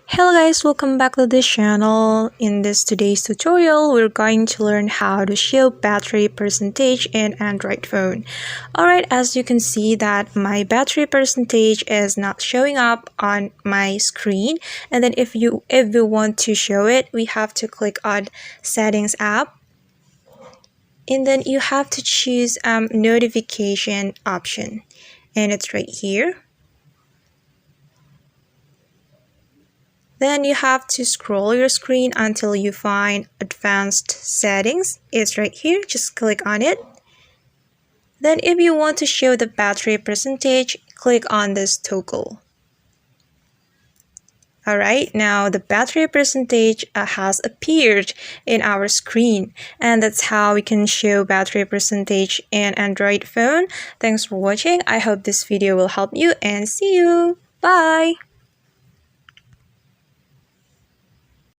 Hello guys, welcome back to this channel. In this today's tutorial, we're going to learn how to show battery percentage in Android phone. Alright, as you can see that my battery percentage is not showing up on my screen. And then if we want to show it, we have to click on Settings app. And then you have to choose notification option. And it's right here. Then you have to scroll your screen until you find Advanced Settings. It's right here. Just click on it. Then if you want to show the battery percentage, click on this toggle. Alright, now the battery percentage has appeared in our screen, and that's how we can show battery percentage in Android phone. Thanks for watching. I hope this video will help you, and see you. Bye!